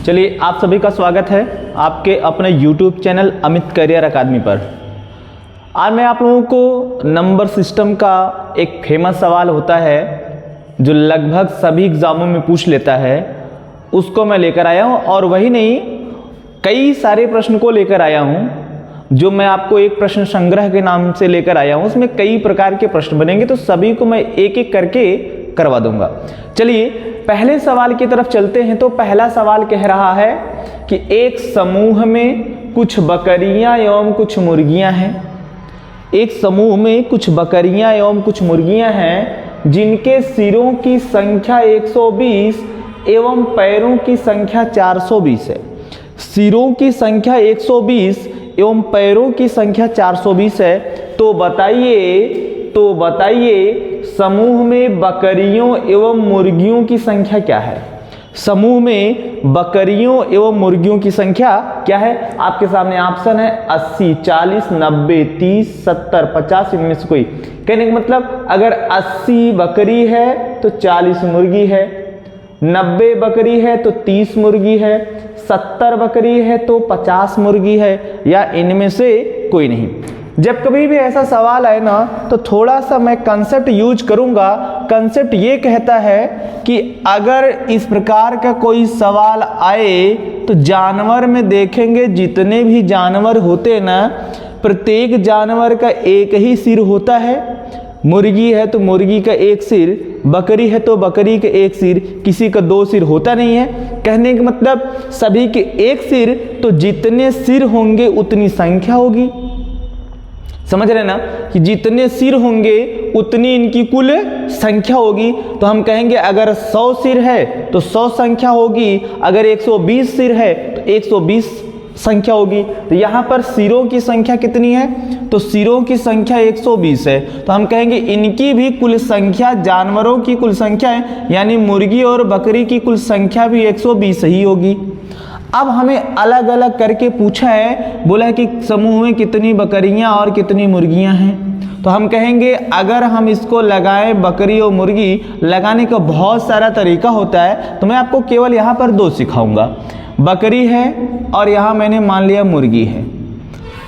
चलिए आप सभी का स्वागत है आपके अपने YouTube चैनल अमित करियर अकादमी पर। आज मैं आप लोगों को नंबर सिस्टम का एक फेमस सवाल होता है जो लगभग सभी एग्जामों में पूछ लेता है, उसको मैं लेकर आया हूँ। और वही नहीं, कई सारे प्रश्न को लेकर आया हूँ जो मैं आपको एक प्रश्न संग्रह के नाम से लेकर आया हूँ। उसमें कई प्रकार के प्रश्न बनेंगे, तो सभी को मैं एक एक करके करवा दूंगा। चलिए पहले सवाल की तरफ चलते हैं। तो पहला सवाल कह रहा है कि एक समूह में कुछ बकरियां एवं कुछ मुर्गियां हैं। एक समूह में कुछ बकरियां एवं कुछ मुर्गियां हैं जिनके सिरों की संख्या 120 एवं पैरों की संख्या 420 है। सिरों की संख्या 120 एवं पैरों की संख्या 420 है। तो बताइए समूह में बकरियों एवं मुर्गियों की संख्या क्या है। समूह में बकरियों एवं मुर्गियों की संख्या क्या है। आपके सामने ऑप्शन है 80, 40, 90, 30, 70, 50, इनमें से कोई। कहने का मतलब अगर 80 बकरी है तो 40 मुर्गी है, 90 बकरी है तो 30 मुर्गी है, 70 बकरी है तो 50 मुर्गी है, या इनमें से कोई नहीं। जब कभी भी ऐसा सवाल आए ना तो थोड़ा सा मैं कंसेप्ट यूज करूंगा। कंसेप्ट ये कहता है कि अगर इस प्रकार का कोई सवाल आए तो जानवर में देखेंगे जितने भी जानवर होते ना, प्रत्येक जानवर का एक ही सिर होता है। मुर्गी है तो मुर्गी का एक सिर, बकरी है तो बकरी का एक सिर, किसी का 2 सिर होता नहीं है। कहने का मतलब सभी के एक सिर, तो जितने सिर होंगे उतनी संख्या होगी। समझ रहे ना कि जितने सिर होंगे उतनी इनकी कुल संख्या होगी। तो हम कहेंगे अगर 100 सिर है तो 100 संख्या होगी, अगर 120 सिर है तो 120 संख्या होगी। तो यहाँ पर सिरों की संख्या कितनी है, तो सिरों की संख्या 120 है। तो हम कहेंगे इनकी भी कुल संख्या, जानवरों की कुल संख्या है, यानी मुर्गी और बकरी की कुल संख्या भी 120 ही होगी। अब हमें अलग अलग करके पूछा है, बोला है कि समूह में कितनी बकरियां और कितनी मुर्गियां हैं। तो हम कहेंगे अगर हम इसको लगाएं, बकरी और मुर्गी लगाने का बहुत सारा तरीका होता है, तो मैं आपको केवल यहाँ पर 2 सिखाऊंगा। बकरी है और यहाँ मैंने मान लिया मुर्गी है,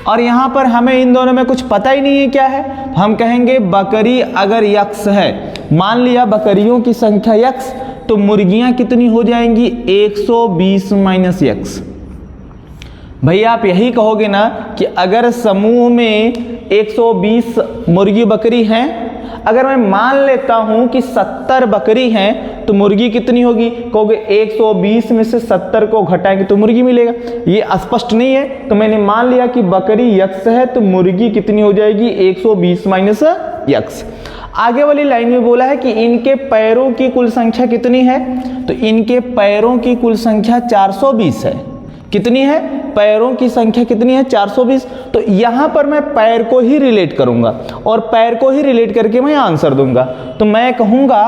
और यहाँ पर हमें इन दोनों में कुछ पता ही नहीं है क्या है। तो हम कहेंगे बकरी अगर यक्स है, मान लिया बकरियों की संख्या यक्स, तो मुर्गियां कितनी हो जाएंगी 120 माइनस यक्स। भैया आप यही कहोगे ना कि अगर समूह में 120 मुर्गी बकरी हैं, अगर मैं मान लेता हूं कि 70 बकरी हैं तो मुर्गी कितनी होगी। कहोगे 120 में से 70 को घटाएंगे तो मुर्गी मिलेगा। ये स्पष्ट नहीं है, तो मैंने मान लिया कि बकरी यक्स है तो मुर्गी कितनी हो जाएगी 120 माइनस यक्स। आगे वाली लाइन में बोला है कि इनके पैरों की कुल संख्या कितनी है, तो इनके पैरों की कुल संख्या 420 है। कितनी है, पैरों की संख्या कितनी है 420। तो यहां पर मैं पैर को ही रिलेट करूंगा और पैर को ही रिलेट करके मैं आंसर दूंगा। तो मैं कहूंगा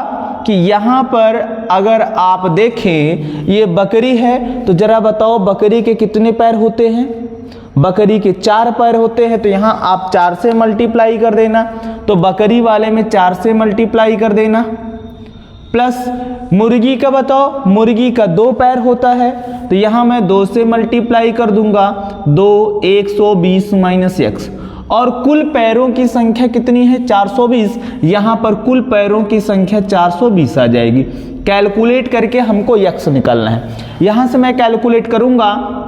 कि यहां पर अगर आप देखें ये बकरी है, तो जरा बताओ बकरी के कितने पैर होते हैं। बकरी के 4 पैर होते हैं, तो यहाँ आप 4 से मल्टीप्लाई कर देना। तो बकरी वाले में 4 से मल्टीप्लाई कर देना, प्लस मुर्गी का बताओ, मुर्गी का 2 पैर होता है, तो यहाँ मैं 2 से मल्टीप्लाई कर दूंगा। 2 120 माइनस यक्स। और कुल पैरों की संख्या कितनी है 420। यहाँ पर कुल पैरों की संख्या 420 आ जाएगी। कैलकुलेट करके हमको यक्स निकालना है। यहाँ से मैं कैलकुलेट करूंगा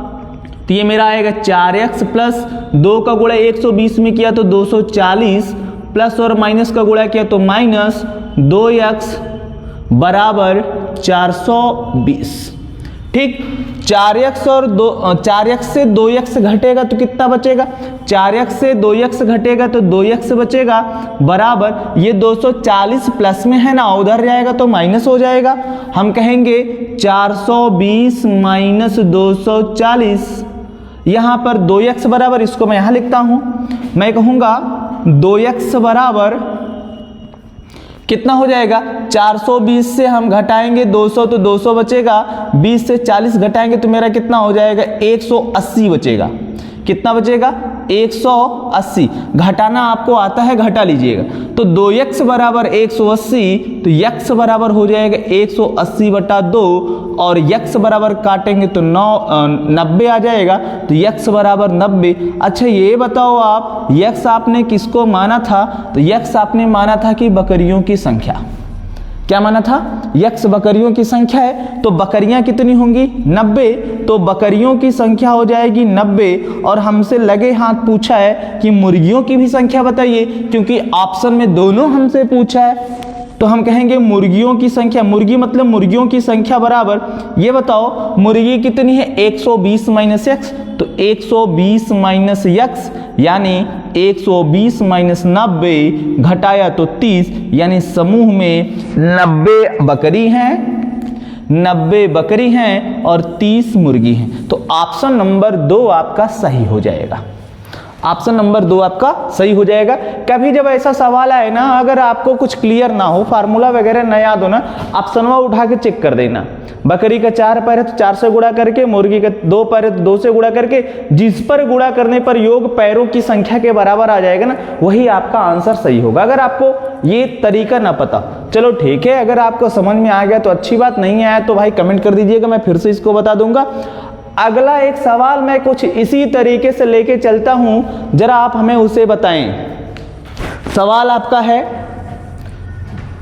तो ये मेरा आएगा 4x प्लस 2 का गुणा 120 में किया तो 240, प्लस और माइनस का गुणा किया तो माइनस 2x बराबर 420। ठीक, 4x से 2x घटेगा तो कितना बचेगा, 4x से 2x घटेगा तो 2x बचेगा, बराबर ये 240 प्लस में है ना, उधर जाएगा तो माइनस हो जाएगा। हम कहेंगे 420 माइनस 240, यहाँ पर 2x बराबर, इसको मैं यहाँ लिखता हूँ, मैं कहूँगा 2x बराबर कितना हो जाएगा, 420 से हम घटाएंगे 200 तो 200 बचेगा, 20 से 40 घटाएंगे तो मेरा कितना हो जाएगा 180 बचेगा। कितना बचेगा 180। घटाना आपको आता है, घटा लीजिएगा। तो 2x बराबर 180, तो x बराबर हो जाएगा 180/2 और यक्स बराबर काटेंगे तो 90 आ जाएगा, तो यक्स बराबर 90। अच्छा ये बताओ आप, यक्स आपने किसको माना था? तो यक्स आपने माना था कि बकरियों की संख्या। क्या माना था? यक्स बकरियों की संख्या है, तो बकरियां कितनी होंगी? 90, तो बकरियों की संख्या हो जाएगी 90। और हमसे लगे हाथ पूछा है कि मुर्गियों की भी संख्या बताइए, क्योंकि ऑप्शन में दोनों हमसे पूछा है, तो हम कहेंगे मुर्गियों की संख्या। मुर्गी मतलब मुर्गियों की संख्या बराबर, ये बताओ मुर्गी कितनी है? 120 माइनस एक्स, तो 120 माइनस एक्स यानी 120 माइनस 90 घटाया तो 30, यानी समूह में 90 बकरी हैं, 90 बकरी हैं और 30 मुर्गी हैं। तो ऑप्शन नंबर 2 आपका सही हो जाएगा। ऑप्शन नंबर 2 आपका सही हो जाएगा। कभी जब ऐसा सवाल आए ना, अगर आपको कुछ क्लियर ना हो, फार्मूला वगैरह न याद हो ना, ऑप्शनवा उठा के चेक कर देना। बकरी का 4 पैर है तो 4 से गुणा करके, मुर्गी का 2 पैर है तो 2 से गुणा करके, जिस पर गुणा करने पर योग पैरों की संख्या के बराबर आ जाएगा ना, वही आपका आंसर सही होगा। अगर आपको ये तरीका ना पता, चलो ठीक है, अगर आपको समझ में आ गया तो अच्छी बात, नहीं आया तो भाई कमेंट कर दीजिएगा, मैं फिर से इसको बता दूंगा। अगला एक सवाल मैं कुछ इसी तरीके से लेके चलता हूं, जरा आप हमें उसे बताएं। सवाल आपका है,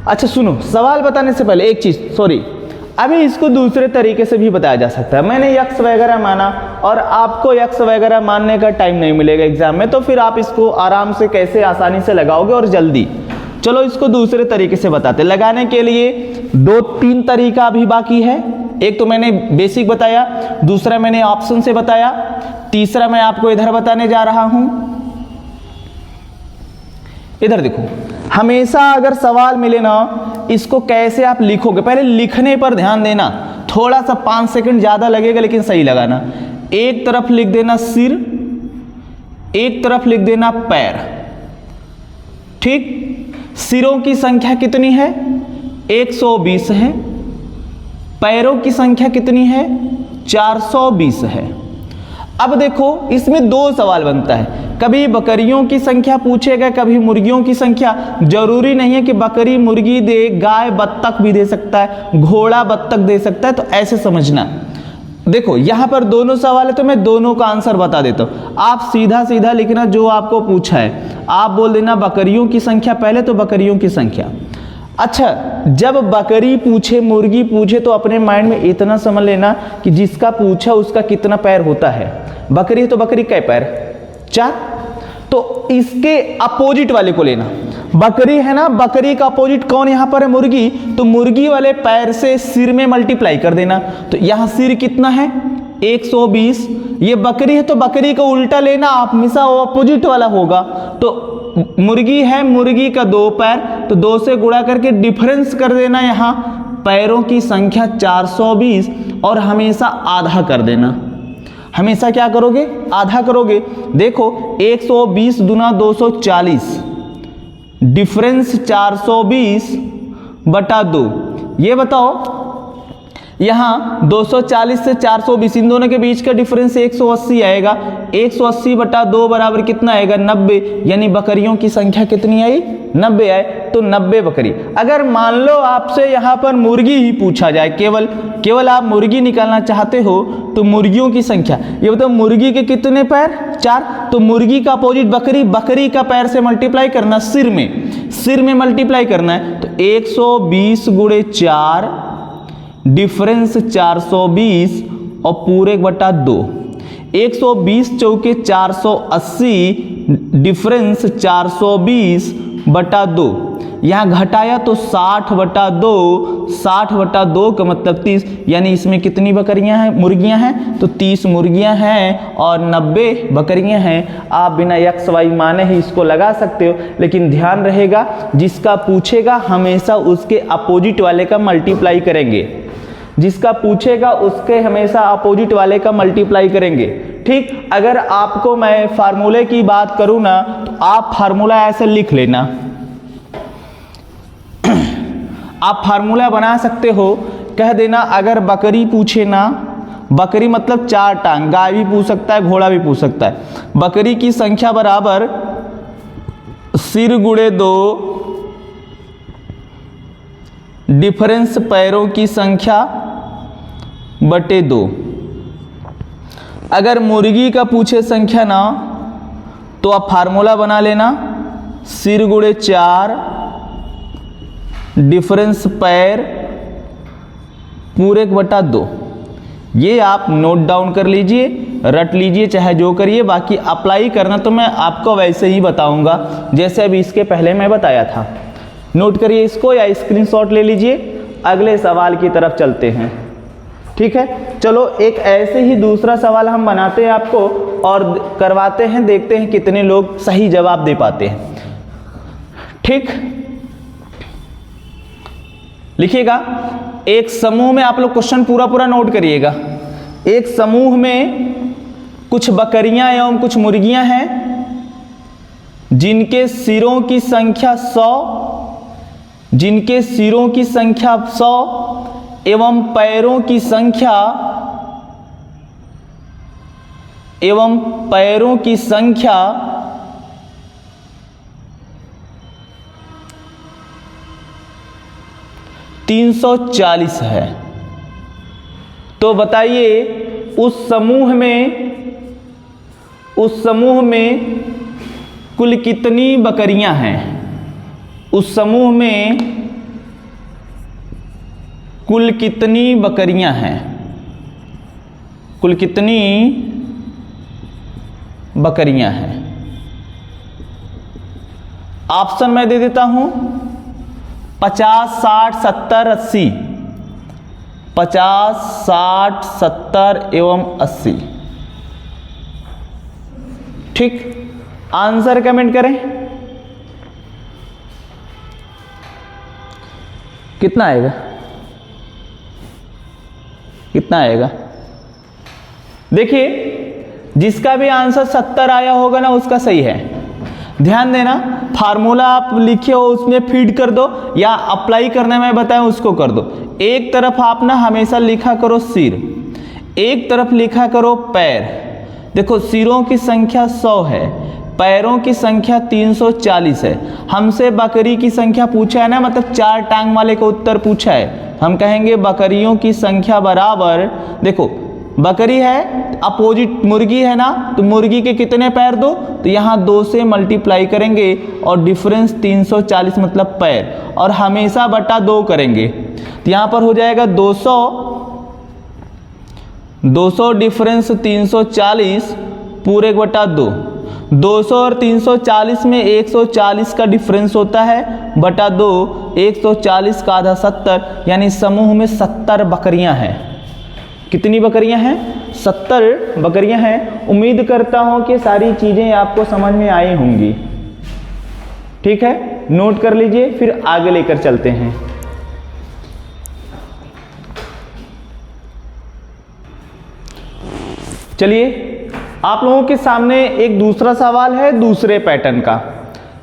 अच्छा सुनो, सवाल बताने से पहले एक चीज, सॉरी, अभी इसको दूसरे तरीके से भी बताया जा सकता है। मैंने यक्स वगैरह माना और आपको यक्स वगैरह मानने का टाइम नहीं मिलेगा एग्जाम में, तो फिर आप इसको आराम से कैसे आसानी से लगाओगे और जल्दी। चलो इसको दूसरे तरीके से बताते। लगाने के लिए 2-3 तरीका अभी बाकी है। एक तो मैंने बेसिक बताया, दूसरा मैंने ऑप्शन से बताया, तीसरा मैं आपको इधर बताने जा रहा हूं। इधर देखो, हमेशा अगर सवाल मिले ना, इसको कैसे आप लिखोगे, पहले लिखने पर ध्यान देना। थोड़ा सा 5 सेकंड ज्यादा लगेगा लेकिन सही लगाना। एक तरफ लिख देना सिर, एक तरफ लिख देना पैर, ठीक। सिरों की संख्या कितनी है? 120 है। पैरों की संख्या कितनी है? 420 है। अब देखो इसमें 2 सवाल बनता है, कभी बकरियों की संख्या पूछेगा, कभी मुर्गियों की संख्या। जरूरी नहीं है कि बकरी मुर्गी दे, गाय बत्तख भी दे सकता है, घोड़ा बत्तख दे सकता है, तो ऐसे समझना। देखो यहां पर दोनों सवाल है तो मैं दोनों का आंसर बता देता हूं। आप सीधा सीधा लिखना जो आपको पूछा है, आप बोल देना बकरियों की संख्या पहले, तो बकरियों की संख्या। अच्छा, जब बकरी पूछे, मुर्गी पूछे, तो अपने माइंड में इतना समझ लेना कि जिसका पूछा उसका कितना पैर होता है। बकरी है तो बकरी कै पैर? 4। तो इसके अपोजिट वाले को लेना। बकरी है ना, बकरी का अपोजिट कौन यहां पर है? मुर्गी। तो मुर्गी वाले पैर से सिर में मल्टीप्लाई कर देना। तो यहां सिर कितना है? 120। ये बकरी है तो बकरी का उल्टा लेना, आप हमेशा अपोजिट वाला होगा। तो मुर्गी है, मुर्गी का 2 पैर, तो 2 से गुणा करके डिफरेंस कर देना, यहां पैरों की संख्या 420 और हमेशा आधा कर देना। हमेशा क्या करोगे? आधा करोगे। देखो 120 गुना 240, डिफरेंस 420 बटा 2। ये बताओ यहां 240 से 420, इन दोनों के बीच का डिफरेंस 180 आएगा। 180 बटा 2 बराबर कितना आएगा? 90। यानी बकरियों की संख्या कितनी आई? 90 आए, तो 90 बकरी। अगर मान लो आपसे यहां पर मुर्गी ही पूछा जाए, केवल आप मुर्गी निकालना चाहते हो, तो मुर्गियों की संख्या ये बताओ, मुर्गी के कितने पैर? 4। तो मुर्गी का अपोजिट बकरी, बकरी का पैर से मल्टीप्लाई करना, सिर में मल्टीप्लाई करना है। तो 120 गुणे 4, डिफरेंस 420 और पूरे बटा 2। 120 चौके 480, डिफरेंस 420 बटा 2। यहां घटाया तो 60 बटा 2, 60 बटा 2 का मतलब 30। यानी इसमें कितनी बकरियां हैं? मुर्गियां हैं, तो 30 मुर्गियां हैं और 90 बकरियां हैं। आप बिना एक्स वाई माने ही इसको लगा सकते हो, लेकिन ध्यान रहेगा जिसका पूछेगा हमेशा उसके अपोजिट वाले का मल्टीप्लाई करेंगे। जिसका पूछेगा उसके हमेशा अपोजिट वाले का मल्टीप्लाई करेंगे, ठीक। अगर आपको मैं फार्मूले की बात करूं ना, तो आप फार्मूला ऐसे लिख लेना। आप फार्मूला बना सकते हो, कह देना अगर बकरी पूछे ना, बकरी मतलब 4 टांग, गाय भी पूछ सकता है, घोड़ा भी पूछ सकता है। बकरी की संख्या बराबर सिर गुणे 2, डिफरेंस पैरों की संख्या बटे 2। अगर मुर्गी का पूछे संख्या ना तो आप फार्मूला बना लेना, सिर गुणे 4 डिफरेंस पैर पूरे बटा 2। ये आप नोट डाउन कर लीजिए, रट लीजिए, चाहे जो करिए। बाकी अप्लाई करना तो मैं आपको वैसे ही बताऊंगा जैसे अभी इसके पहले मैं बताया था। नोट करिए इसको या स्क्रीनशॉट ले लीजिए। अगले सवाल की तरफ चलते हैं। ठीक है, चलो एक ऐसे ही दूसरा सवाल हम बनाते हैं आपको और करवाते हैं, देखते हैं कितने लोग सही जवाब दे पाते हैं। ठीक, लिखिएगा। एक समूह में, आप लोग क्वेश्चन पूरा पूरा नोट करिएगा। एक समूह में कुछ बकरियां एवं कुछ मुर्गियां हैं जिनके सिरों की संख्या 100 एवं पैरों की संख्या 340 है। तो बताइए उस समूह में कुल कितनी बकरियां हैं? उस समूह में कुल कितनी बकरियां हैं? कुल कितनी बकरियां हैं? ऑप्शन मैं दे देता हूं, 50, 60, 70, 80। 50, 60, 70 एवं 80। ठीक, आंसर कमेंट करें। कितना आएगा? कितना आएगा? देखिए, जिसका भी आंसर 70 आया होगा ना उसका सही है। ध्यान देना, फार्मूला आप लिखे हो उसमें फीड कर दो या अप्लाई करने में बताएं उसको कर दो। एक तरफ आप ना हमेशा लिखा करो सिर, एक तरफ लिखा करो पैर। देखो सिरों की संख्या 100 है, पैरों की संख्या 340 है। हमसे बकरी की संख्या पूछा है ना, मतलब 4 टांग वाले का उत्तर पूछा है। हम कहेंगे बकरियों की संख्या बराबर, देखो बकरी है अपोजिट मुर्गी है ना, तो मुर्गी के कितने पैर दो, तो यहाँ 2 से मल्टीप्लाई करेंगे और डिफरेंस 340 मतलब पैर, और हमेशा बटा 2 करेंगे। तो यहाँ पर हो जाएगा 200 डिफरेंस 340 पूरे बटा 2। 200 और 340 में 140 का डिफरेंस होता है बटा 2। 140 का आधा 70, यानी समूह में 70 बकरियां हैं। कितनी बकरियां हैं? 70 बकरियां हैं। उम्मीद करता हूं कि सारी चीजें आपको समझ में आई होंगी। ठीक है, नोट कर लीजिए, फिर आगे लेकर चलते हैं। चलिए, आप लोगों के सामने एक दूसरा सवाल है दूसरे पैटर्न का।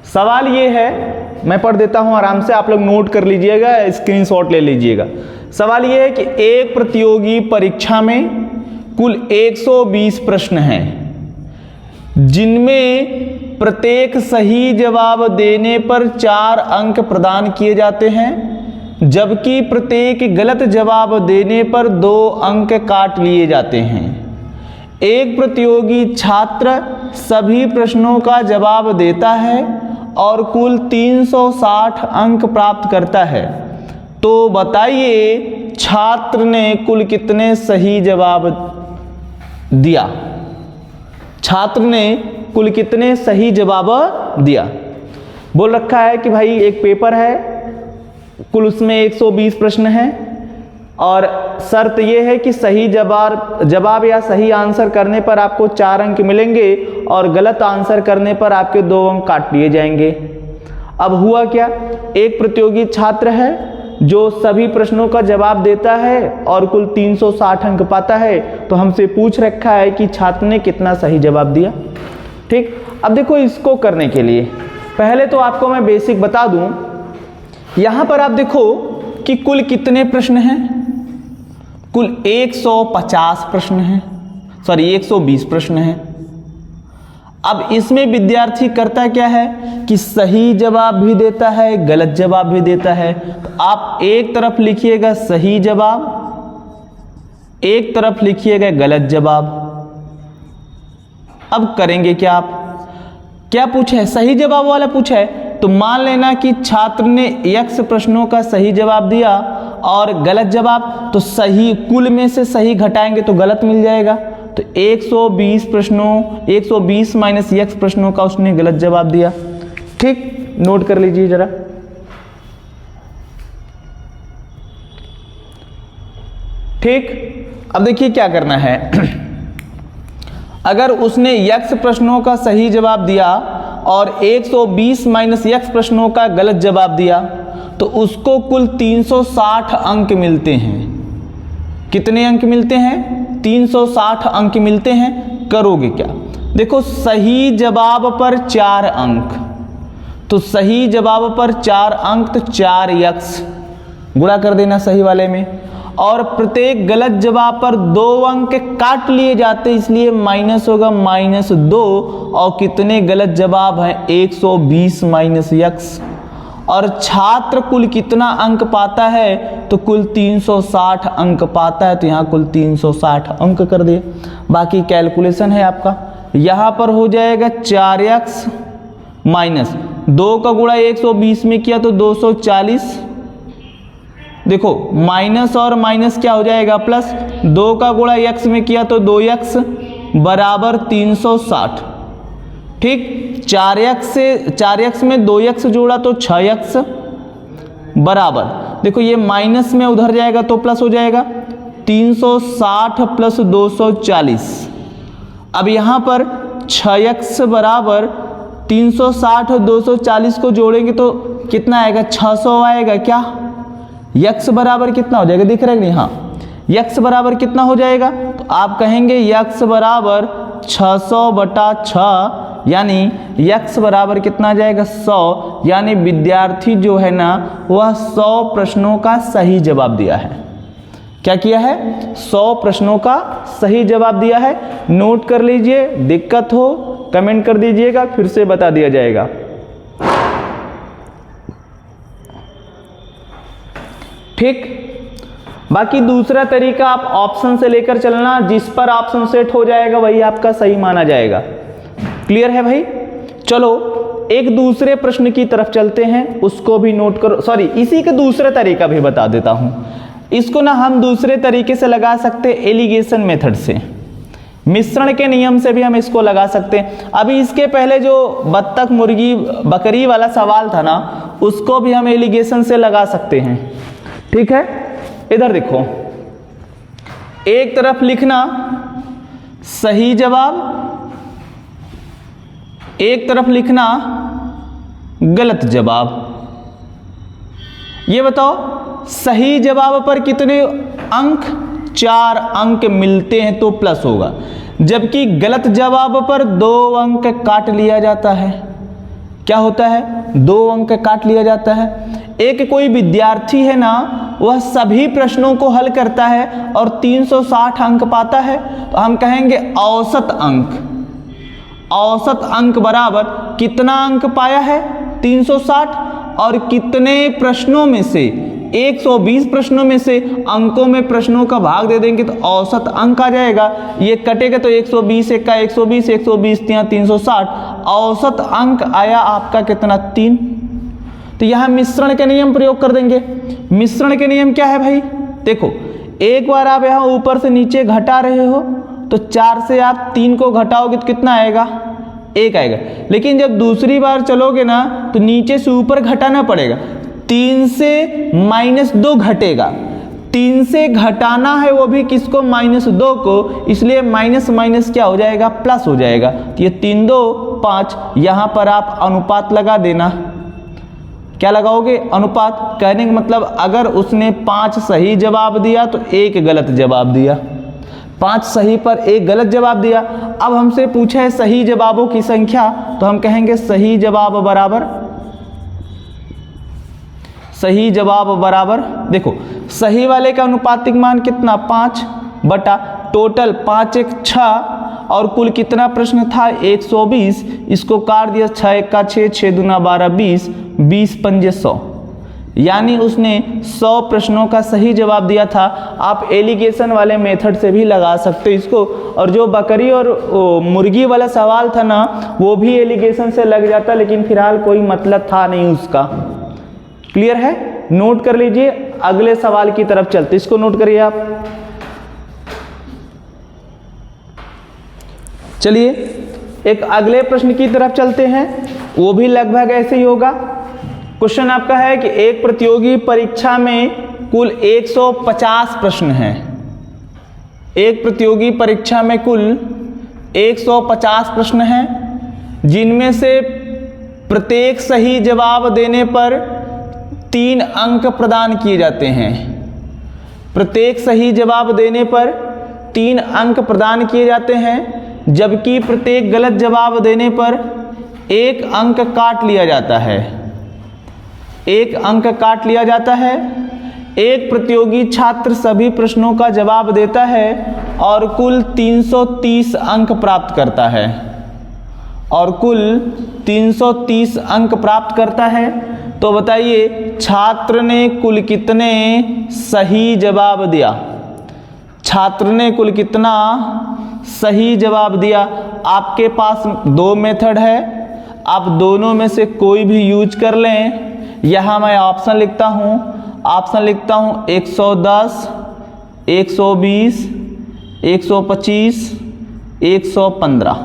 सवाल ये है, मैं पढ़ देता हूं आराम से, आप लोग नोट कर लीजिएगा, स्क्रीनशॉट ले लीजिएगा। सवाल ये है कि एक प्रतियोगी परीक्षा में कुल 120 प्रश्न हैं जिनमें प्रत्येक सही जवाब देने पर 4 अंक प्रदान किए जाते हैं, जबकि प्रत्येक गलत जवाब देने पर 2 अंक काट लिए जाते हैं। एक प्रतियोगी छात्र सभी प्रश्नों का जवाब देता है और कुल 360 अंक प्राप्त करता है। तो बताइए छात्र ने कुल कितने सही जवाब दिया? छात्र ने कुल कितने सही जवाब दिया? बोल रखा है कि भाई एक पेपर है, कुल उसमें 120 प्रश्न हैं और शर्त यह है कि सही जवाब या सही आंसर करने पर आपको 4 अंक मिलेंगे और गलत आंसर करने पर आपके 2 अंक काट लिए जाएंगे। अब हुआ क्या, एक प्रतियोगी छात्र है जो सभी प्रश्नों का जवाब देता है और कुल 360 अंक पाता है, तो हमसे पूछ रखा है कि छात्र ने कितना सही जवाब दिया। ठीक, अब देखो इसको करने के लिए पहले तो आपको मैं बेसिक बता दूं। यहां पर आप देखो कि कुल कितने प्रश्न हैं, कुल 150 प्रश्न हैं, 120 प्रश्न हैं। अब इसमें विद्यार्थी करता क्या है कि सही जवाब भी देता है, गलत जवाब भी देता है। तो आप एक तरफ लिखिएगा सही जवाब एक तरफ लिखिएगा गलत जवाब। अब करेंगे क्या आप, क्या पूछा है, सही जवाब वाला पूछा है, तो मान लेना कि छात्र ने x प्रश्नों का सही जवाब दिया और गलत जवाब, तो सही कुल में से सही घटाएंगे तो गलत मिल जाएगा। तो 120 प्रश्नों 120 माइनस x प्रश्नों का उसने गलत जवाब दिया। ठीक, नोट कर लीजिए जरा। ठीक, अब देखिए क्या करना है। अगर उसने x प्रश्नों का सही जवाब दिया और 120 माइनस x प्रश्नों का गलत जवाब दिया, तो उसको कुल 360 अंक मिलते हैं। कितने अंक मिलते हैं? 360 अंक मिलते हैं। करोगे क्या, देखो सही जवाब पर 4 अंक, तो सही जवाब पर 4 अंक तो 4x गुणा कर देना सही वाले में, और प्रत्येक गलत जवाब पर 2 अंक काट लिए जाते, इसलिए माइनस होगा -2। और कितने गलत जवाब हैं? 120 माइनस x। और छात्र कुल कितना अंक पाता है? तो कुल 360 अंक पाता है, तो यहाँ कुल 360 अंक कर दिए। बाकी कैलकुलेशन है आपका, यहाँ पर हो जाएगा 4x माइनस 2 का गुणा 120 में किया तो 240। देखो माइनस और माइनस क्या हो जाएगा प्लस, 2 का गुणा x में किया तो 2x बराबर 360। ठीक, 4x में 2x जोड़ा तो 6x बराबर, देखो ये माइनस में उधर जाएगा तो प्लस हो जाएगा 360 प्लस 240। अब यहाँ पर 6x बराबर 360 और 240 को जोड़ेंगे तो कितना आएगा? 600 आएगा। क्या x बराबर कितना हो जाएगा, दिख रहा है नहीं? हाँ, x बराबर कितना हो जाएगा? तो आप कहेंगे x बराबर 600/6, यानी x बराबर कितना आ जाएगा? 100। यानी विद्यार्थी जो है ना वह 100 प्रश्नों का सही जवाब दिया है। क्या किया है? 100 प्रश्नों का सही जवाब दिया है। नोट कर लीजिए, दिक्कत हो कमेंट कर दीजिएगा, फिर से बता दिया जाएगा। ठीक, बाकी दूसरा तरीका आप ऑप्शन से लेकर चलना, जिस पर ऑप्शन सेट हो जाएगा वही आपका सही माना जाएगा। क्लियर है भाई? चलो एक दूसरे प्रश्न की तरफ चलते हैं, उसको भी नोट करो। सॉरी, इसी का दूसरा तरीका भी बता देता हूं। इसको ना हम दूसरे तरीके से लगा सकते, एलिगेशन मेथड से, मिश्रण के नियम से भी हम इसको लगा सकते हैं। अभी इसके पहले जो बत्तख मुर्गी बकरी वाला सवाल था ना, उसको भी हम एलिगेशन से लगा सकते हैं। ठीक है, इधर देखो, एक तरफ लिखना सही जवाब, एक तरफ लिखना गलत जवाब। ये बताओ सही जवाब पर कितने अंक? 4 अंक मिलते हैं तो प्लस होगा, जबकि गलत जवाब पर 2 अंक काट लिया जाता है। क्या होता है? 2 अंक काट लिया जाता है। एक कोई विद्यार्थी है ना, वह सभी प्रश्नों को हल करता है और 360 अंक पाता है, तो हम कहेंगे औसत अंक। औसत अंक बराबर कितना अंक पाया है? 360। और कितने प्रश्नों में से? 120 प्रश्नों में से अंकों में प्रश्नों का भाग दे देंगे तो औसत अंक आ जाएगा। ये कटेगा तो 120 1 का 120, 120 360, औसत अंक आया आपका कितना? 3। तो यहां मिश्रण के नियम प्रयोग कर देंगे। मिश्रण के नियम क्या है भाई? देखो, एक बार आप यहां ऊपर से नीचे घटा रहे हो तो 4 से आप 3 को घटाओगे तो कितना आएगा? 1 आएगा। लेकिन जब दूसरी बार चलोगे ना तो नीचे से ऊपर घटाना पड़ेगा। 3 से -2 घटेगा। 3 से घटाना है वो भी किसको? -2 को, इसलिए माइनस माइनस क्या हो जाएगा? प्लस हो जाएगा। तो ये 3 2 5, यहां पर आप अनुपात लगा देना। क्या लगाओगे? अनुपात। कहने का मतलब अगर उसने 5 सही जवाब दिया तो 1 गलत जवाब दिया, 5 सही पर 1 गलत जवाब दिया। अब हमसे पूछा है सही जवाबों की संख्या, तो हम कहेंगे सही जवाब बराबर, देखो सही वाले का अनुपातिक मान कितना? 5 बटा टोटल 5 1 6, और कुल कितना प्रश्न था? 120। इसको काट दिया, 6 1 का 6, 6 दूना 12 20, 20 पंजे 100। यानी उसने 100 प्रश्नों का सही जवाब दिया था। आप एलिगेशन वाले मेथड से भी लगा सकते हो इसको। और जो बकरी और मुर्गी वाला सवाल था ना, वो भी एलिगेशन से लग जाता, लेकिन फिलहाल कोई मतलब था नहीं उसका। क्लियर है? नोट कर लीजिए। अगले सवाल की तरफ चलते, इसको नोट करिए आप। चलिए एक अगले प्रश्न की तरफ चलते हैं, वो भी लगभग ऐसे ही होगा। क्वेश्चन आपका है कि एक प्रतियोगी परीक्षा में कुल 150 प्रश्न हैं। एक प्रतियोगी परीक्षा में कुल 150 प्रश्न हैं, जिनमें से प्रत्येक सही जवाब देने पर 3 अंक प्रदान किए जाते हैं। प्रत्येक सही जवाब देने पर 3 अंक प्रदान किए जाते हैं, जबकि प्रत्येक गलत जवाब देने पर 1 अंक काट लिया जाता है। 1 अंक काट लिया जाता है। एक प्रतियोगी छात्र सभी प्रश्नों का जवाब देता है और कुल 330 अंक प्राप्त करता है। और कुल 330 अंक प्राप्त करता है। तो बताइए छात्र ने कुल कितने सही जवाब दिया? छात्र ने कुल कितना सही जवाब दिया? आपके पास 2 मेथड है, आप दोनों में से कोई भी यूज कर लें। यहाँ मैं ऑप्शन लिखता हूँ, 110, 120, 125, 115।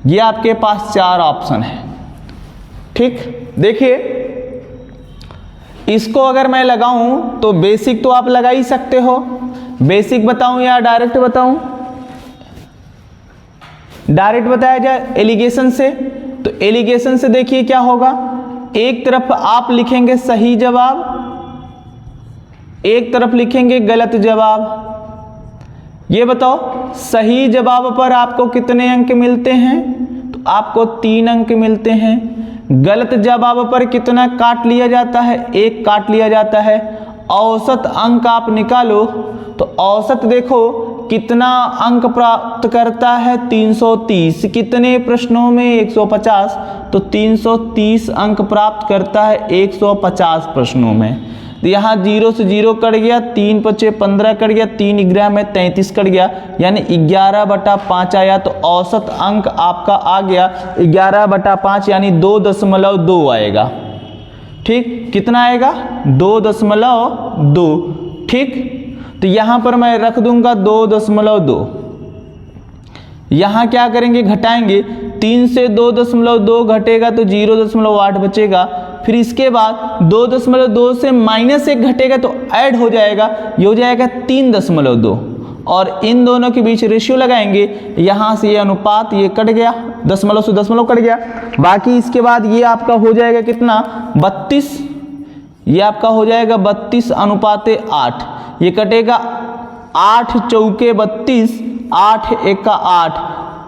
ये आपके पास 4 ऑप्शन है। ठीक, देखिए इसको अगर मैं लगाऊं तो बेसिक तो आप लगा ही सकते हो। बेसिक बताऊं या डायरेक्ट बताऊं? डायरेक्ट बताया जाए एलिगेशन से। तो एलिगेशन से देखिए क्या होगा, एक तरफ आप लिखेंगे सही जवाब, एक तरफ लिखेंगे गलत जवाब। ये बताओ सही जवाब पर आपको कितने अंक मिलते हैं? तो आपको 3 अंक मिलते हैं। गलत जवाब पर कितना काट लिया जाता है? 1 काट लिया जाता है। औसत अंक आप निकालो तो औसत देखो कितना अंक प्राप्त करता है? 330। कितने प्रश्नों में? 150। तो 330 अंक प्राप्त करता है 150 प्रश्नों में। तो यहाँ 0 से 0 कट गया, 3 × 5 = 15 कट गया, 3 11 में 33 कट गया, यानी 11/5 आया। तो औसत अंक आपका आ गया 11/5, यानी 2.2 आएगा। ठीक, कितना आएगा? 2.2। ठीक, तो यहाँ पर मैं रख दूंगा 2.2। यहाँ क्या करेंगे? घटाएंगे। 3 से 2.2 घटेगा तो 0.8 बचेगा। फिर इसके बाद 2.2 से -1 घटेगा तो ऐड हो जाएगा, ये हो जाएगा 3.2। और इन दोनों के बीच रेशियो लगाएंगे। यहाँ से ये अनुपात ये कट गया, दशमलव से दशमलव कट गया। बाकी इसके बाद ये आपका हो जाएगा कितना? 32। ये आपका हो जाएगा 32:8। ये कटेगा 8 चौके 32, 8 एका 8।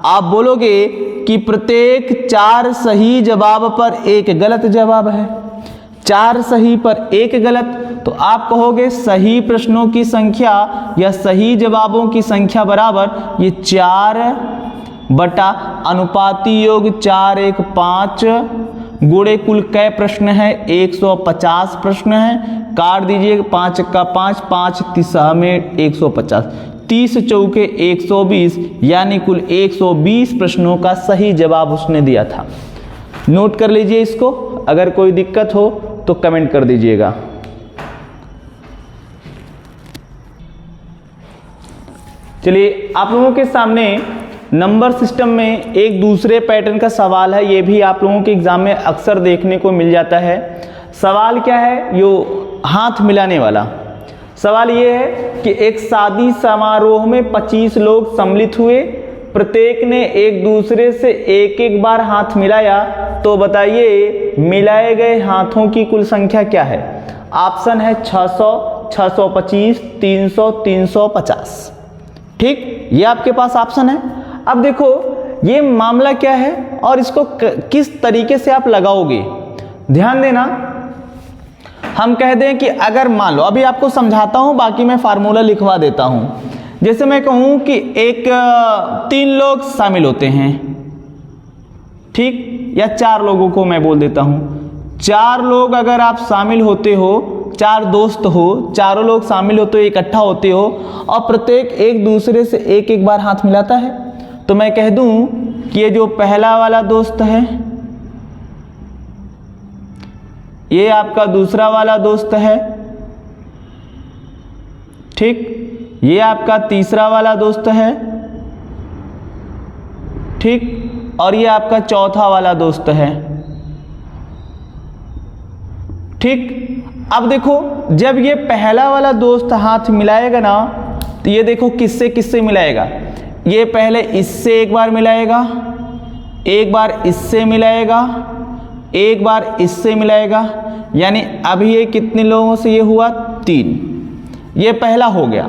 आप बोलोगे कि प्रत्येक 4 सही जवाब पर 1 गलत जवाब है। 4 सही पर 1 गलत, तो आप कहोगे सही प्रश्नों की संख्या या सही जवाबों की संख्या बराबर ये 4 बटा अनुपाती योग 4 1 5 गुणे कुल कै प्रश्न है? 150 प्रश्न है। काट दीजिए, 5 का 5, 5 3 में 150, 30 चौके 120, यानी कुल 120 प्रश्नों का सही जवाब उसने दिया था। नोट कर लीजिए इसको। अगर कोई दिक्कत हो तो कमेंट कर दीजिएगा। चलिए आप लोगों के सामने नंबर सिस्टम में एक दूसरे पैटर्न का सवाल है। ये भी आप लोगों के एग्जाम में अक्सर देखने को मिल जाता है। सवाल क्या है? यो हाथ मिलाने वाला सवाल ये है कि एक शादी समारोह में 25 लोग सम्मिलित हुए, प्रत्येक ने एक दूसरे से एक एक बार हाथ मिलाया। तो बताइए मिलाए गए हाथों की कुल संख्या क्या है? ऑप्शन है 600, 625, 300, 350। ठीक, ये आपके पास ऑप्शन है। अब देखो ये मामला क्या है और इसको किस तरीके से आप लगाओगे, ध्यान देना। हम कह दें कि अगर मान लो, अभी आपको समझाता हूं, बाकी मैं फार्मूला लिखवा देता हूं। जैसे मैं कहूं कि 3 लोग शामिल होते हैं, ठीक, या 4 लोगों को मैं बोल देता हूं। 4 लोग अगर आप शामिल होते हो, 4 दोस्त हो, चारों लोग शामिल होते हो, इकट्ठा होते हो और प्रत्येक एक दूसरे से एक एक बार हाथ मिलाता है, तो मैं कह दूं कि ये जो पहला वाला दोस्त है, ये आपका दूसरा वाला दोस्त है, ठीक, ये आपका तीसरा वाला दोस्त है, ठीक, और ये आपका चौथा वाला दोस्त है, ठीक। अब देखो जब ये पहला वाला दोस्त हाथ मिलाएगा ना, तो ये देखो किससे किससे मिलाएगा, ये पहले इससे एक बार मिलाएगा, एक बार इससे मिलाएगा, एक बार इससे मिलाएगा, यानी अब ये कितने लोगों से ये हुआ 3, ये पहला हो गया,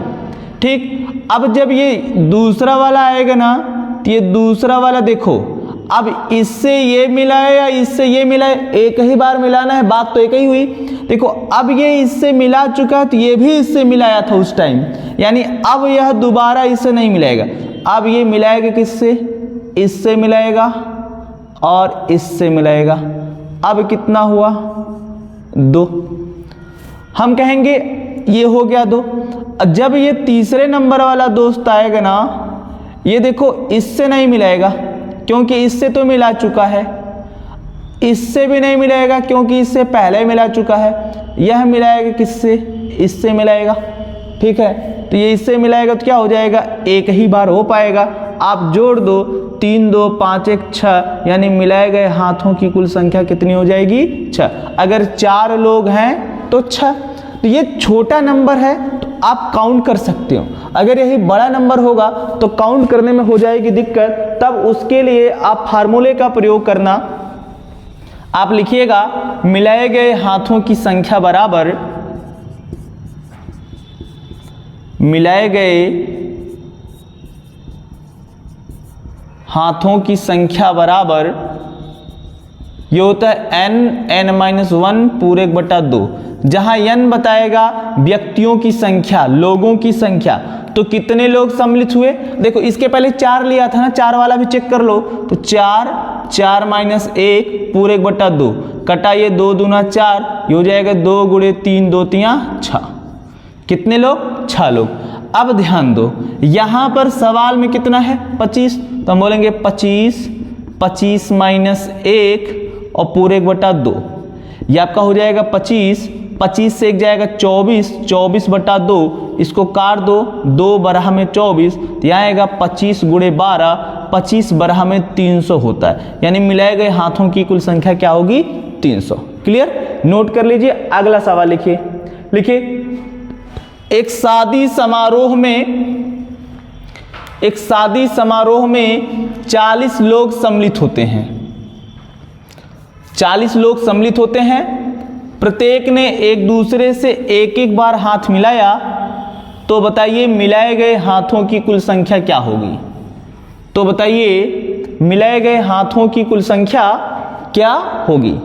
ठीक। अब जब ये दूसरा वाला आएगा ना, तो ये दूसरा वाला देखो अब इससे ये मिलाए या इससे ये मिलाए, एक ही बार मिलाना है, बात तो एक ही हुई। देखो अब ये इससे मिला चुका है, तो ये भी इससे मिलाया था उस टाइम, यानी अब यह दोबारा इससे नहीं मिलाएगा, अब ये मिलाएगा किससे, इससे मिलाएगा और इससे मिलाएगा। अब कितना हुआ 2, हम कहेंगे ये हो गया 2। जब ये तीसरे नंबर वाला दोस्त आएगा ना, ये देखो इससे नहीं मिलाएगा क्योंकि इससे तो मिला चुका है, इससे भी नहीं मिलाएगा क्योंकि इससे पहले मिला चुका है, यह मिलाएगा किससे, इससे मिलाएगा, ठीक है। तो ये इससे मिलाएगा तो क्या हो जाएगा, एक ही बार हो पाएगा। आप जोड़ दो, 3 2 5 1 6, यानी मिलाए गए हाथों की कुल संख्या कितनी हो जाएगी 6। अगर 4 लोग हैं तो 6। तो ये छोटा नंबर है तो आप काउंट कर सकते हो, अगर यही बड़ा नंबर होगा तो काउंट करने में हो जाएगी दिक्कत। तब उसके लिए आप फार्मूले का प्रयोग करना, आप लिखिएगा मिलाए गए हाथों की संख्या बराबर, मिलाए गए हाथों की संख्या बराबर, ये होता है n-1 पूरे 1/2, जहां n बताएगा व्यक्तियों की संख्या, लोगों की संख्या। तो कितने लोग सम्मिलित हुए, देखो इसके पहले 4 लिया था ना, 4 वाला भी चेक कर लो, तो 4 4 - 1 पूरे 1/2 कटा ये 2 दूना 4, ये हो जाएगा 2 × 3 2 3 6। कितने लोग, 6 लोग। अब ध्यान दो, यहां पर सवाल में कितना है 25, तो हम बोलेंगे 25 25 - 1 और पूरे 1/2, ये आपका हो जाएगा 25 25 से 1 जाएगा 24 24/2, इसको काट दो, 2 बरहा में 24, तो यहाँ आएगा 25 × 12, 25 बरहा में 300 होता है, यानी मिलाए गए हाथों की कुल संख्या क्या होगी 300। क्लियर, नोट कर लीजिए। अगला सवाल लिखिए, लिखिए एक शादी समारोह में 40 लोग सम्मिलित होते हैं, 40 लोग सम्मिलित होते हैं, प्रत्येक ने एक दूसरे से एक एक बार हाथ मिलाया, तो बताइए मिलाए गए हाथों की कुल संख्या क्या होगी। तो बताइए मिलाए गए हाथों की कुल संख्या क्या होगी,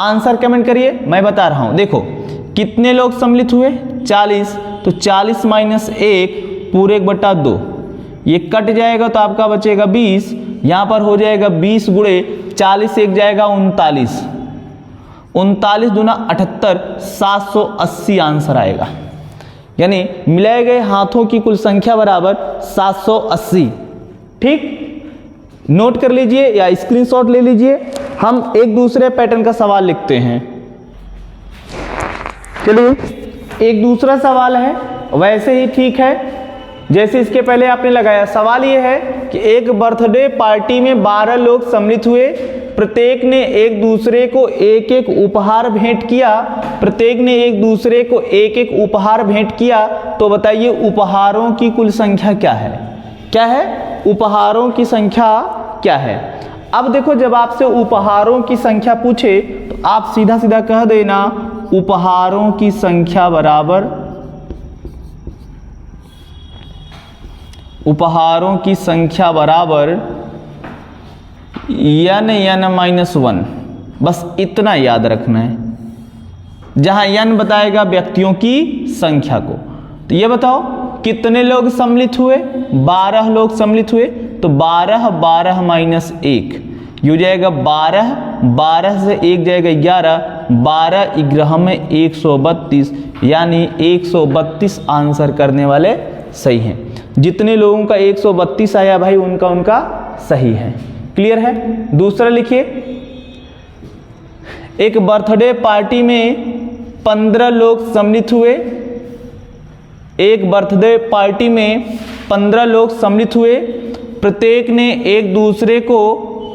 आंसर कमेंट करिए, मैं बता रहा हूं। देखो कितने लोग सम्मिलित हुए 40, तो 40 - 1 पूरे 1/2, ये कट जाएगा तो आपका बचेगा 20, यहां पर हो जाएगा 20 × 40 से 1 जाएगा 39, 39 दूना 78, 780 आंसर आएगा। यानी मिलाए गए हाथों की कुल संख्या बराबर 780। ठीक, नोट कर लीजिए या स्क्रीनशॉट ले लीजिए। हम एक दूसरे पैटर्न का सवाल लिखते हैं। चलिए एक दूसरा सवाल है, वैसे ही ठीक है जैसे इसके पहले आपने लगाया। सवाल ये है कि एक बर्थडे पार्टी में 12 लोग सम्मिलित हुए, प्रत्येक ने एक दूसरे को एक एक उपहार भेंट किया, प्रत्येक ने एक दूसरे को एक एक उपहार भेंट किया, तो बताइए उपहारों की कुल संख्या क्या है। क्या है, उपहारों की संख्या क्या है। अब देखो जब आपसे उपहारों की संख्या पूछे तो आप सीधा सीधा कह देना उपहारों की संख्या बराबर, उपहारों की संख्या बराबर n-1, बस इतना याद रखना है। जहां n बताएगा व्यक्तियों की संख्या को। तो ये बताओ कितने लोग सम्मिलित हुए, 12 लोग सम्मिलित हुए, तो 12 12 - 1 ये हो जाएगा 12 12 से 1 जाएगा 11, 12 11 में 132, यानी 132 आंसर करने वाले सही हैं। जितने लोगों का 132 आया भाई उनका सही है। क्लियर है। दूसरा लिखिए, एक बर्थडे पार्टी में 15 लोग सम्मिलित हुए। एक बर्थडे पार्टी में 15 लोग सम्मिलित हुए। प्रत्येक ने एक दूसरे को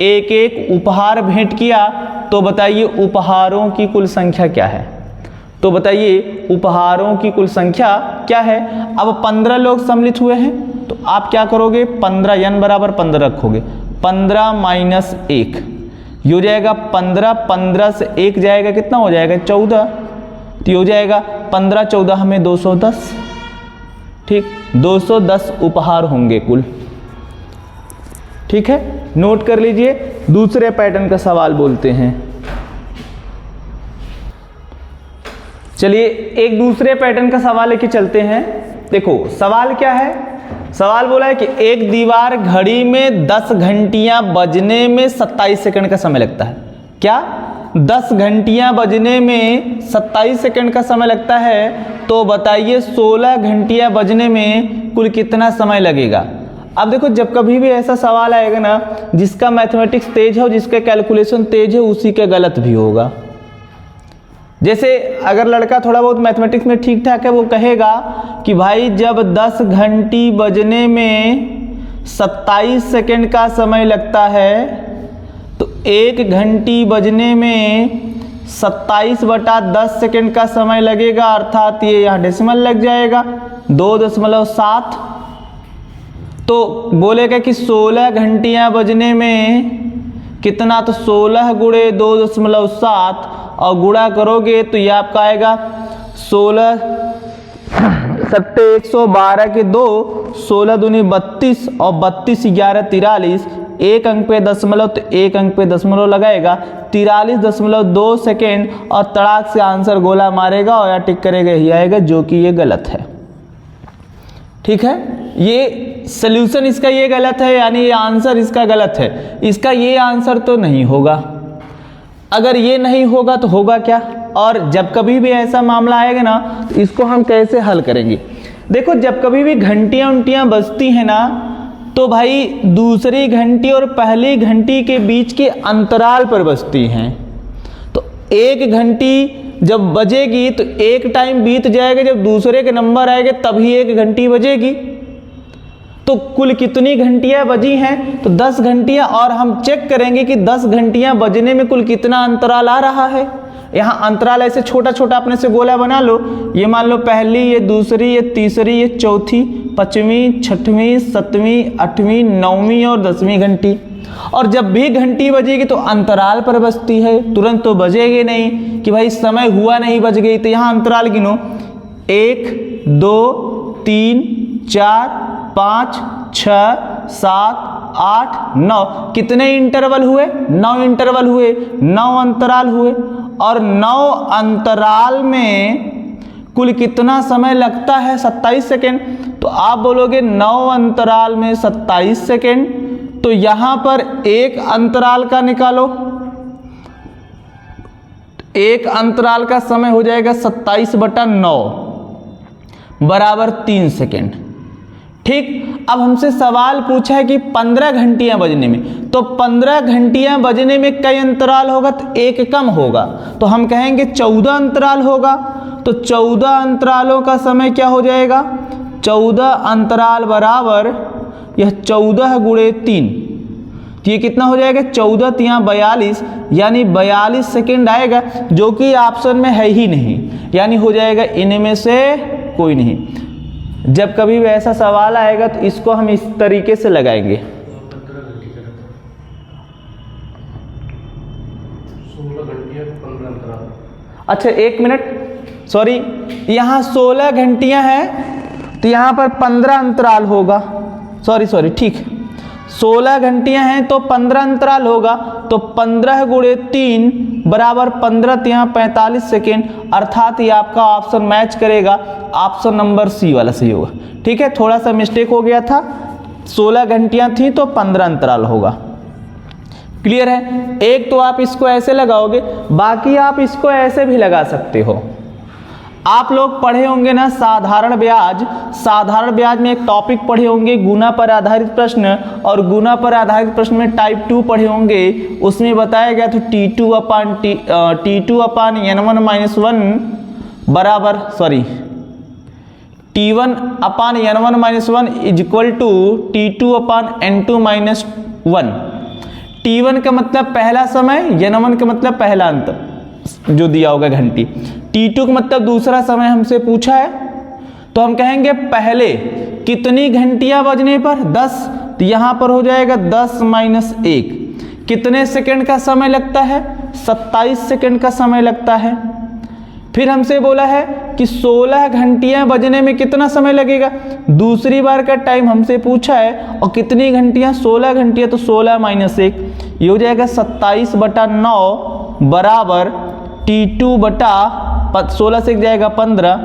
एक एक उपहार भेंट किया। तो बताइए उपहारों की कुल संख्या क्या है? तो बताइए उपहारों की कुल संख्या क्या है? अब 15 लोग सम्मिलित हुए हैं तो आप क्या करोगे? 15 n बराबर 15 रखोगे। 15 माइनस 1 ये हो जाएगा 15, 15 से 1 जाएगा कितना हो जाएगा? 14। तो ये हो जाएगा 15 14 हमें 210। ठीक, 210 उपहार होंगे कुल। ठीक है, नोट कर लीजिए। दूसरे पैटर्न का सवाल बोलते हैं। चलिए एक दूसरे पैटर्न का सवाल लेके चलते हैं। देखो सवाल क्या है? सवाल बोला है कि एक दीवार घड़ी में 10 घंटियां बजने में 27 सेकंड का समय लगता है। क्या 10 घंटियां बजने में 27 सेकंड का समय लगता है? तो बताइए 16 घंटियां बजने में कुल कितना समय लगेगा? अब देखो जब कभी भी ऐसा सवाल आएगा ना, जिसका मैथमेटिक्स तेज है और जिसका कैलकुलेशन तेज है उसी का गलत भी होगा। जैसे अगर लड़का थोड़ा बहुत मैथमेटिक्स में ठीक ठाक है वो कहेगा कि भाई जब 10 घंटी बजने में 27 सेकंड का समय लगता है तो 1 घंटी बजने में 27/10 सेकंड का समय लगेगा, अर्थात ये यहाँ डेसिमल लग जाएगा 2.7। तो बोलेगा कि 16 घंटियाँ बजने में कितना? तो 16 गुणे 2.7 और गुणा करोगे तो ये आपका आएगा 16 सत्ते 112 के 2, 16 दूनी 32 और 32 11 43। एक अंक पे दशमलव तो एक अंक पे दशमलव लगाएगा 43.2 सेकेंड और तड़ाक से आंसर गोला मारेगा और या टिक करेगा, यही आएगा, जो कि ये गलत है। ठीक है, ये सल्यूशन इसका ये गलत है, यानी ये आंसर इसका गलत है। इसका ये आंसर तो नहीं होगा। अगर ये नहीं होगा तो होगा क्या? और जब कभी भी ऐसा मामला आएगा ना तो इसको हम कैसे हल करेंगे? देखो जब कभी भी घंटियां उंटियां बजती हैं ना तो भाई दूसरी घंटी और पहली घंटी के बीच के अंतराल पर बजती हैं। तो एक घंटी जब बजेगी तो एक टाइम बीत जाएगा, जब दूसरे के नंबर आएंगे तभी एक घंटी बजेगी। तो कुल कितनी घंटियां बजी हैं? तो 10 घंटियां। और हम चेक करेंगे कि 10 घंटियां बजने में कुल कितना अंतराल आ रहा है। यहाँ अंतराल ऐसे छोटा छोटा अपने से गोला बना लो। ये मान लो पहली, ये दूसरी, ये तीसरी, ये चौथी, 5वीं, 6वीं, 7वीं, 8वीं, 9वीं और 10वीं घंटी। और जब भी घंटी बजेगी तो अंतराल पर बजती है, तुरंत तो बजेगी नहीं कि भाई समय हुआ नहीं बज गई। तो यहाँ अंतराल गिनो, 1 2 3 4 5 6 7 8 9। कितने इंटरवल हुए? 9 इंटरवल हुए, 9 अंतराल हुए। और 9 अंतराल में कुल कितना समय लगता है? 27 सेकेंड। तो आप बोलोगे 9 अंतराल में 27 सेकेंड, तो यहां पर एक अंतराल का निकालो। एक अंतराल का समय हो जाएगा 27/9 बराबर 3 सेकेंड। ठीक, अब हमसे सवाल पूछा है कि 15 घंटियां बजने में, तो 15 घंटियां बजने में कई अंतराल होगा? तो एक कम होगा, तो हम कहेंगे 14 अंतराल होगा। तो 14 अंतरालों का समय क्या हो जाएगा? 14 अंतराल बराबर यह 14 गुणे 3, तो ये कितना हो जाएगा? 14 3 42, यानी 42 सेकेंड आएगा, जो कि ऑप्शन में है ही नहीं, यानी हो जाएगा इनमें से कोई नहीं। जब कभी भी ऐसा सवाल आएगा तो इसको हम इस तरीके से लगाएंगे। 16 घंटियां 15 अंतराल। अच्छा 1 मिनट, सॉरी, यहाँ 16 घंटियां हैं तो यहाँ पर 15 अंतराल होगा। सॉरी, ठीक, 16 घंटियां हैं तो 15 अंतराल होगा। तो 15 गुणे 3 बराबर 15 3 45 सेकेंड, अर्थात ये आपका ऑप्शन मैच करेगा, ऑप्शन नंबर सी वाला सही होगा। ठीक है, थोड़ा सा मिस्टेक हो गया था, 16 घंटियां थी तो 15 अंतराल होगा। क्लियर है। एक तो आप इसको ऐसे लगाओगे, बाकी आप इसको ऐसे भी लगा सकते हो। आप लोग पढ़े होंगे ना साधारण ब्याज, साधारण ब्याज में एक टॉपिक पढ़े होंगे गुना पर आधारित प्रश्न, और गुना पर आधारित प्रश्न में टाइप 2 पढ़े होंगे। उसमें बताया गया था T2 अपान N1 माइनस 1 बराबर T1 upon N1 minus 1 is equal to T2 upon N2 minus 1। T1 का मतलब पहला समय, N1 का मतलब पहला अंतर जो दिया होगा घंटी, T2 का मतलब दूसरा समय हमसे पूछा है, तो हम कहेंगे पहले कितनी घंटियां बजने पर 10, तो यहां पर हो जाएगा 10 माइनस 1। कितने सेकंड का समय लगता है? 27 सेकंड का समय लगता है। फिर हमसे बोला है कि 16 घंटियां बजने में कितना समय लगेगा, दूसरी बार का टाइम हमसे पूछा है, और कितनी घंटियां? 16 घंटियां, तो 16 माइनस 1 ये हो जाएगा 27/9 बराबर T2 बटा 16 से जाएगा 15,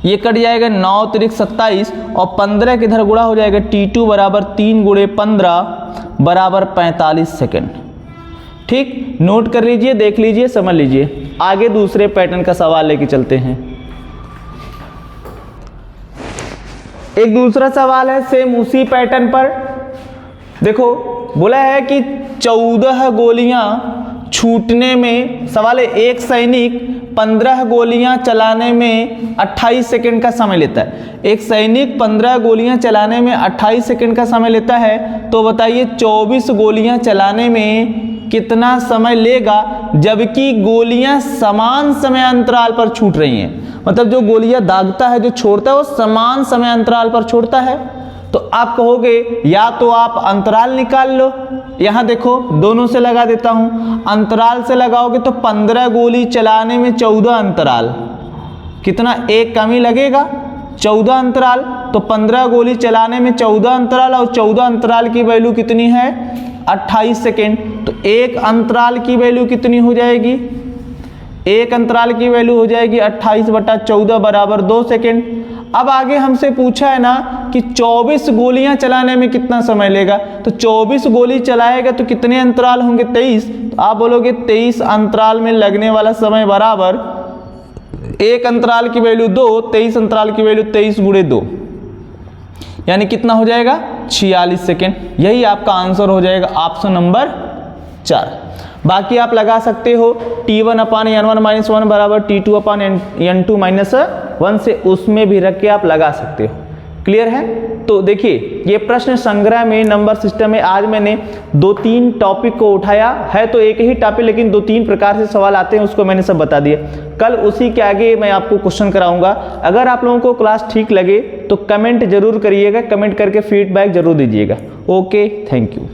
ये कट जाएगा 9 तिरिक 27 और 15 के इधर गुणा हो जाएगा T2 बराबर 3 गुणे 15 बराबर 45 सेकंड। ठीक, नोट कर लीजिए, देख लीजिए, समझ लीजिए। आगे दूसरे पैटर्न का सवाल लेके चलते हैं। एक दूसरा सवाल है सेम उसी पैटर्न पर। देखो बोला है कि 14 गोलियां छूटने में, सवाल है एक सैनिक 15 गोलियां चलाने में 28 सेकंड का समय लेता है। एक सैनिक 15 गोलियां चलाने में 28 सेकंड का समय लेता है, तो बताइए 24 गोलियां चलाने में कितना समय लेगा, जबकि गोलियां समान समय अंतराल पर छूट रही हैं। मतलब जो गोलियां दागता है, जो छोड़ता है, वो समान समय अंतराल पर छोड़ता है। तो आप कहोगे या तो आप अंतराल निकाल लो, यहां देखो दोनों से लगा देता हूं। अंतराल से लगाओगे तो 15 गोली चलाने में 14 अंतराल, कितना एक कम ही लगेगा, 14 अंतराल, तो 15 गोली चलाने में 14 अंतराल, और 14 अंतराल की वैल्यू कितनी है? 28 सेकेंड। तो एक अंतराल की वैल्यू कितनी हो जाएगी? एक अंतराल की वैल्यू हो जाएगी 28/14 बराबर 2 सेकेंड। अब आगे हमसे पूछा है ना कि 24 गोलियां चलाने में कितना समय लेगा, तो 24 गोली चलाएगा तो कितने अंतराल होंगे? 23। तो आप बोलोगे 23 अंतराल में लगने वाला समय बराबर एक अंतराल की वैल्यू 2, 23 अंतराल की वैल्यू 23 गुणे 2, यानी कितना हो जाएगा? 46 सेकेंड। यही आपका आंसर हो जाएगा ऑप्शन नंबर 4। बाकी आप लगा सकते हो T1 अपान N1 माइनस 1 बराबर T2 अपान N2 माइनस 1 से, उसमें भी रख के आप लगा सकते हो। क्लियर है? तो देखिए ये प्रश्न संग्रह में नंबर सिस्टम में आज मैंने 2-3 टॉपिक को उठाया है, तो एक ही टॉपिक लेकिन 2-3 प्रकार से सवाल आते हैं, उसको मैंने सब बता दिया। कल उसी के आगे मैं आपको क्वेश्चन कराऊंगा। अगर आप लोगों को क्लास ठीक लगे तो कमेंट जरूर करिएगा, कमेंट करके फीडबैक जरूर दीजिएगा। Okay, thank you.